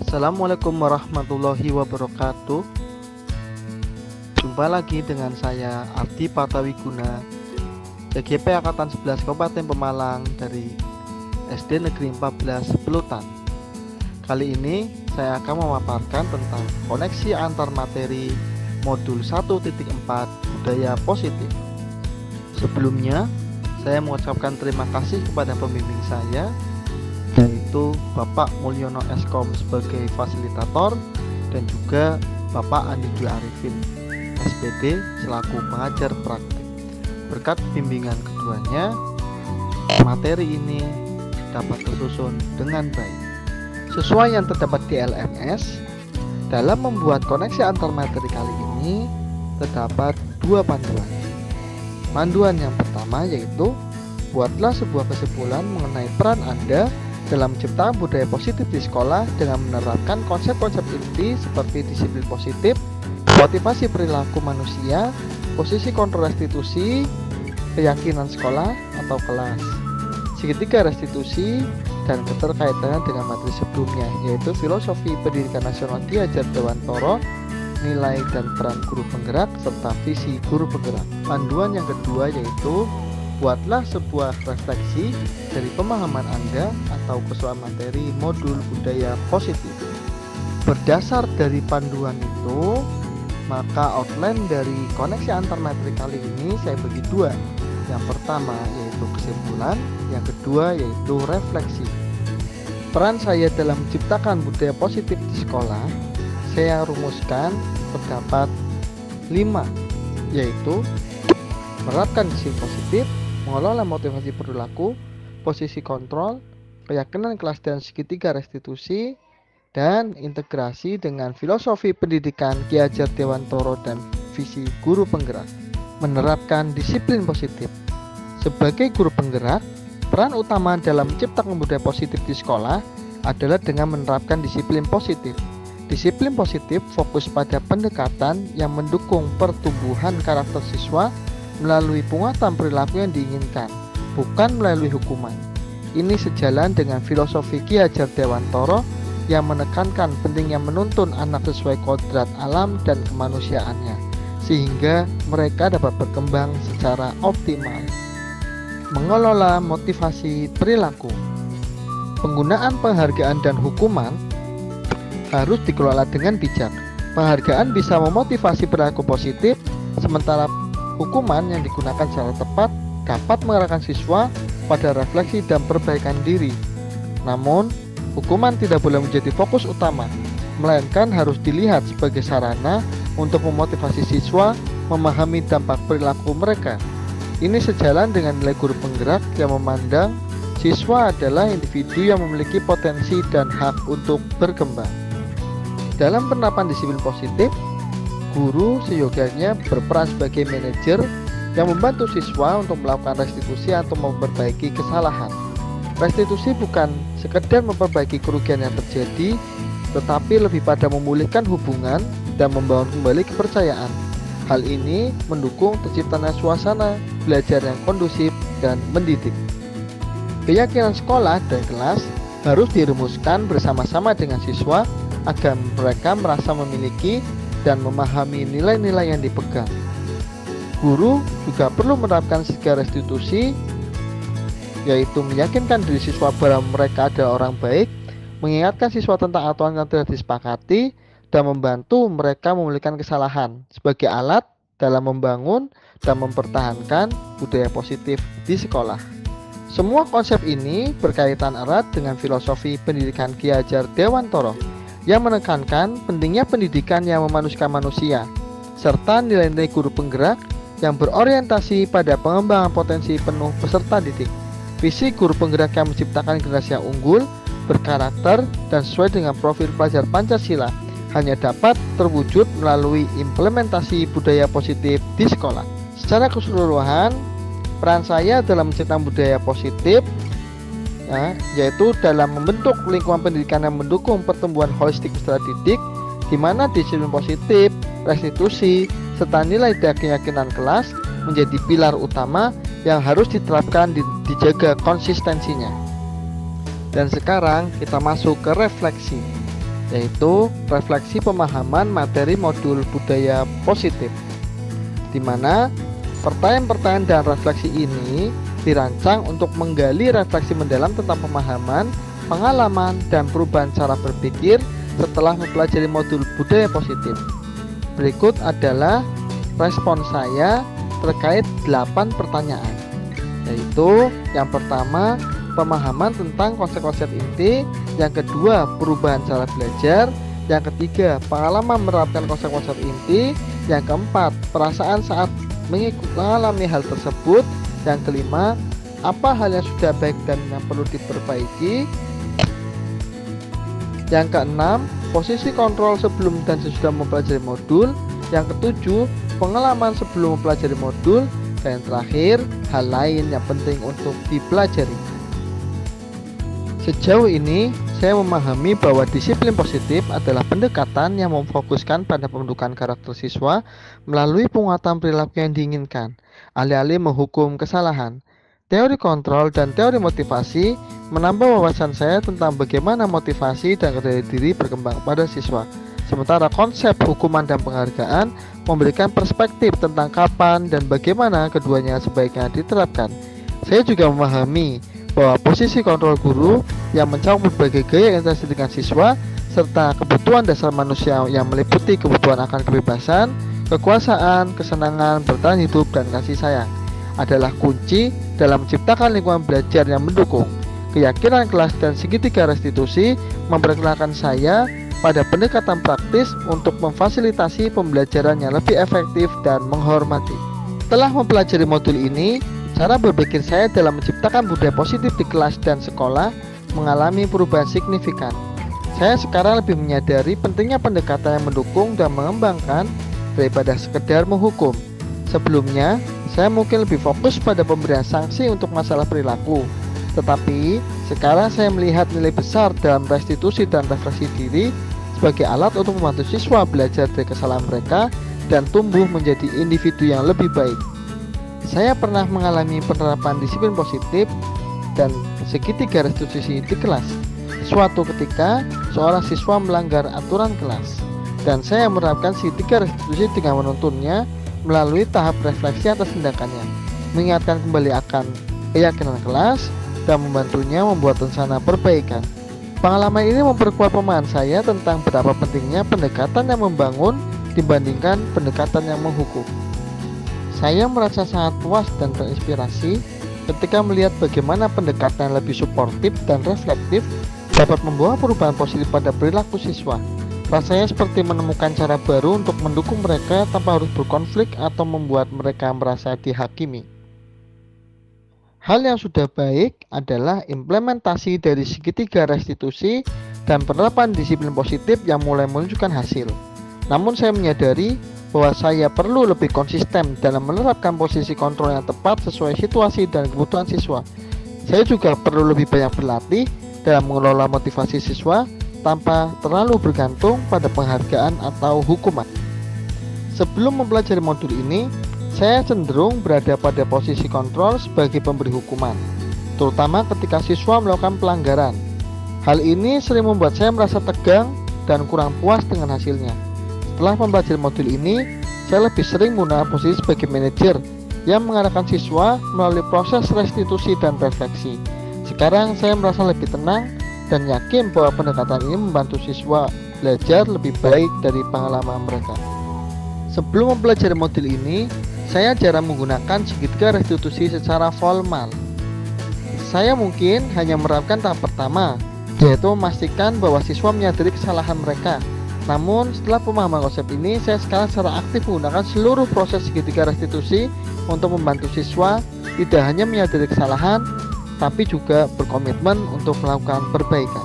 Assalamualaikum warahmatullahi wabarakatuh. Jumpa lagi dengan saya Ardi Patawiguna, CGP Angkatan 11 Kabupaten Pemalang dari SD Negeri 14 Pelutan. Kali ini saya akan memaparkan tentang koneksi antar materi modul 1.4 budaya positif. Sebelumnya, saya mengucapkan terima kasih kepada pembimbing saya, yaitu Bapak Mulyono Eskom sebagai fasilitator dan juga Bapak Andi Dwi Arifin SPD selaku pengajar praktik. Berkat bimbingan keduanya, materi ini dapat tersusun dengan baik. Sesuai yang terdapat di LMS, dalam membuat koneksi antar materi kali ini terdapat dua panduan. Panduan yang pertama yaitu buatlah sebuah kesimpulan mengenai peran Anda dalam menciptakan budaya positif di sekolah dengan menerapkan konsep-konsep inti seperti disiplin positif, motivasi perilaku manusia, posisi kontrol restitusi, keyakinan sekolah atau kelas, segitiga restitusi, dan keterkaitannya dengan materi sebelumnya yaitu filosofi pendidikan nasional Ki Hajar Dewantara, nilai dan peran guru penggerak, serta visi guru penggerak. Panduan yang kedua yaitu buatlah sebuah refleksi dari pemahaman Anda atau keseluruhan materi modul budaya positif. Berdasar dari panduan itu, maka outline dari koneksi antar materi kali ini saya bagi dua. Yang pertama yaitu kesimpulan, yang kedua yaitu refleksi. Peran saya dalam menciptakan budaya positif di sekolah, saya rumuskan terdapat 5, yaitu menerapkan disiplin positif, mengelola motivasi perilaku, posisi kontrol, keyakinan kelas dan segitiga restitusi, dan integrasi dengan filosofi pendidikan Ki Hajar Dewantara dan visi guru penggerak. Menerapkan disiplin positif. Sebagai guru penggerak, peran utama dalam menciptakan budaya positif di sekolah adalah dengan menerapkan disiplin positif. Disiplin positif fokus pada pendekatan yang mendukung pertumbuhan karakter siswa melalui penguatan perilaku yang diinginkan, bukan melalui hukuman. Ini sejalan dengan filosofi Ki Hajar Dewantara yang menekankan pentingnya menuntun anak sesuai kodrat alam dan kemanusiaannya, sehingga mereka dapat berkembang secara optimal. Mengelola motivasi perilaku. Penggunaan penghargaan dan hukuman harus dikelola dengan bijak. Penghargaan bisa memotivasi perilaku positif, sementara hukuman yang digunakan secara tepat dapat mengarahkan siswa pada refleksi dan perbaikan diri. Namun, hukuman tidak boleh menjadi fokus utama, melainkan harus dilihat sebagai sarana untuk memotivasi siswa memahami dampak perilaku mereka. Ini sejalan dengan nilai guru penggerak yang memandang siswa adalah individu yang memiliki potensi dan hak untuk berkembang. Dalam penerapan disiplin positif, guru seyogianya berperan sebagai manajer yang membantu siswa untuk melakukan restitusi atau memperbaiki kesalahan. Restitusi bukan sekedar memperbaiki kerugian yang terjadi, tetapi lebih pada memulihkan hubungan dan membangun kembali kepercayaan. Hal ini mendukung terciptanya suasana belajar yang kondusif dan mendidik. Keyakinan sekolah dan kelas harus dirumuskan bersama-sama dengan siswa agar mereka merasa memiliki dan memahami nilai-nilai yang dipegang. Guru juga perlu menerapkan segala restitusi, yaitu meyakinkan diri siswa bahwa mereka adalah orang baik, mengingatkan siswa tentang aturan yang telah disepakati, dan membantu mereka memulihkan kesalahan sebagai alat dalam membangun dan mempertahankan budaya positif di sekolah. Semua konsep ini berkaitan erat dengan filosofi pendidikan Ki Hajar Dewantara yang menekankan pentingnya pendidikan yang memanusiakan manusia, serta nilai-nilai guru penggerak yang berorientasi pada pengembangan potensi penuh peserta didik. Visi guru penggerak yang menciptakan generasi yang unggul, berkarakter, dan sesuai dengan profil pelajar Pancasila hanya dapat terwujud melalui implementasi budaya positif di sekolah. Secara keseluruhan, peran saya dalam menciptakan budaya positif yaitu dalam membentuk lingkungan pendidikan yang mendukung pertumbuhan holistik peserta didik, di mana disiplin positif, restitusi, serta nilai dan keyakinan kelas menjadi pilar utama yang harus diterapkan dijaga konsistensinya. Dan sekarang kita masuk ke refleksi. yaitu refleksi pemahaman materi modul budaya positif, di mana pertanyaan-pertanyaan dan refleksi ini dirancang untuk menggali refleksi mendalam tentang pemahaman, pengalaman, dan perubahan cara berpikir setelah mempelajari modul budaya positif. Berikut adalah respon saya terkait 8 pertanyaan, yaitu yang pertama, pemahaman tentang konsep-konsep inti, yang kedua, perubahan cara belajar, yang ketiga, pengalaman menerapkan konsep-konsep inti, yang keempat, perasaan saat mengalami hal tersebut, yang kelima, apa hal yang sudah baik dan yang perlu diperbaiki, yang keenam, posisi kontrol sebelum dan sesudah mempelajari modul, yang ketujuh, pengalaman sebelum mempelajari modul, dan yang terakhir, hal lain yang penting untuk dipelajari. Sejauh ini, saya memahami bahwa disiplin positif adalah pendekatan yang memfokuskan pada pembentukan karakter siswa melalui penguatan perilaku yang diinginkan, alih-alih menghukum kesalahan. Teori kontrol dan teori motivasi menambah wawasan saya tentang bagaimana motivasi dan kendali diri berkembang pada siswa. Sementara konsep hukuman dan penghargaan memberikan perspektif tentang kapan dan bagaimana keduanya sebaiknya diterapkan. Saya juga memahami bahwa posisi kontrol guru yang mencakup berbagai gaya interaksi dengan siswa serta kebutuhan dasar manusia yang meliputi kebutuhan akan kebebasan, kekuasaan, kesenangan, bertahan hidup, dan kasih sayang adalah kunci dalam menciptakan lingkungan belajar yang mendukung. Keyakinan kelas dan segitiga restitusi memperkenalkan saya pada pendekatan praktis untuk memfasilitasi pembelajaran yang lebih efektif dan menghormati. Setelah mempelajari modul ini, cara berpikir saya dalam menciptakan budaya positif di kelas dan sekolah mengalami perubahan signifikan. Saya sekarang lebih menyadari pentingnya pendekatan yang mendukung dan mengembangkan daripada sekedar menghukum. Sebelumnya, saya mungkin lebih fokus pada pemberian sanksi untuk masalah perilaku. Tetapi, sekarang saya melihat nilai besar dalam restitusi dan refleksi diri sebagai alat untuk membantu siswa belajar dari kesalahan mereka dan tumbuh menjadi individu yang lebih baik. Saya pernah mengalami penerapan disiplin positif dan segitiga restitusi di kelas. Suatu ketika, seorang siswa melanggar aturan kelas, dan saya menerapkan segitiga restitusi dengan menuntunnya melalui tahap refleksi atas tindakannya, mengingatkan kembali akan keyakinan kelas, dan membantunya membuat rencana perbaikan. Pengalaman ini memperkuat pemahaman saya tentang betapa pentingnya pendekatan yang membangun dibandingkan pendekatan yang menghukum. Saya merasa sangat puas dan terinspirasi ketika melihat bagaimana pendekatan yang lebih suportif dan reflektif dapat membawa perubahan positif pada perilaku siswa. Rasanya seperti menemukan cara baru untuk mendukung mereka tanpa harus berkonflik atau membuat mereka merasa dihakimi. Hal yang sudah baik adalah implementasi dari segitiga restitusi dan penerapan disiplin positif yang mulai menunjukkan hasil. Namun saya menyadari bahwa saya perlu lebih konsisten dalam menerapkan posisi kontrol yang tepat sesuai situasi dan kebutuhan siswa. Saya juga perlu lebih banyak berlatih dalam mengelola motivasi siswa tanpa terlalu bergantung pada penghargaan atau hukuman. Sebelum mempelajari modul ini, saya cenderung berada pada posisi kontrol sebagai pemberi hukuman, terutama ketika siswa melakukan pelanggaran. Hal ini sering membuat saya merasa tegang dan kurang puas dengan hasilnya. Setelah mempelajari modul ini, saya lebih sering menggunakan posisi sebagai manajer yang mengarahkan siswa melalui proses restitusi dan refleksi. Sekarang saya merasa lebih tenang dan yakin bahwa pendekatan ini membantu siswa belajar lebih baik dari pengalaman mereka. Sebelum mempelajari modul ini, saya jarang menggunakan segitiga restitusi secara formal. Saya mungkin hanya menerapkan tahap pertama, yaitu memastikan bahwa siswa menyadari kesalahan mereka. Namun setelah pemahaman konsep ini, saya sekarang secara aktif menggunakan seluruh proses segitiga restitusi untuk membantu siswa tidak hanya menyadari kesalahan, tapi juga berkomitmen untuk melakukan perbaikan.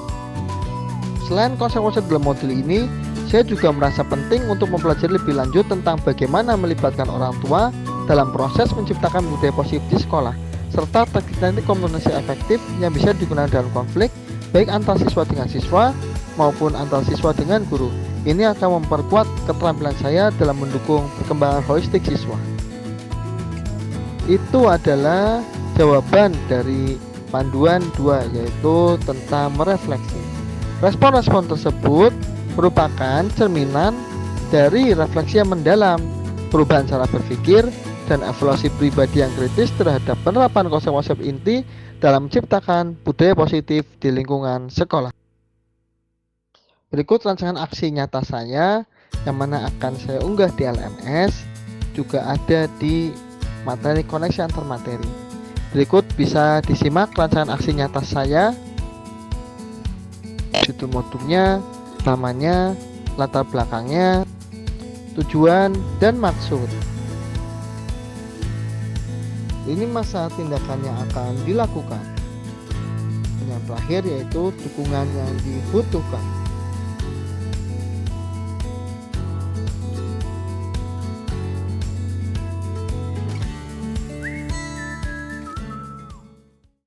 Selain konsep-konsep dalam modul ini, saya juga merasa penting untuk mempelajari lebih lanjut tentang bagaimana melibatkan orang tua dalam proses menciptakan budaya positif di sekolah, serta teknik-teknik komunikasi efektif yang bisa digunakan dalam konflik, baik antar siswa dengan siswa maupun antar siswa dengan guru. Ini akan memperkuat keterampilan saya dalam mendukung perkembangan holistik siswa. Itu adalah jawaban dari panduan 2, yaitu tentang merefleksi. Respon-respon tersebut merupakan cerminan dari refleksi yang mendalam, perubahan cara berpikir, dan evaluasi pribadi yang kritis terhadap penerapan konsep-konsep inti dalam menciptakan budaya positif di lingkungan sekolah. Berikut rancangan aksi nyata saya yang mana akan saya unggah di LMS, juga ada di materi koneksi antar materi. Berikut bisa disimak rancangan aksi nyata saya, judul modulnya, namanya, latar belakangnya, tujuan, dan maksud. Ini masa tindakan yang akan dilakukan. Yang terakhir yaitu dukungan yang dibutuhkan.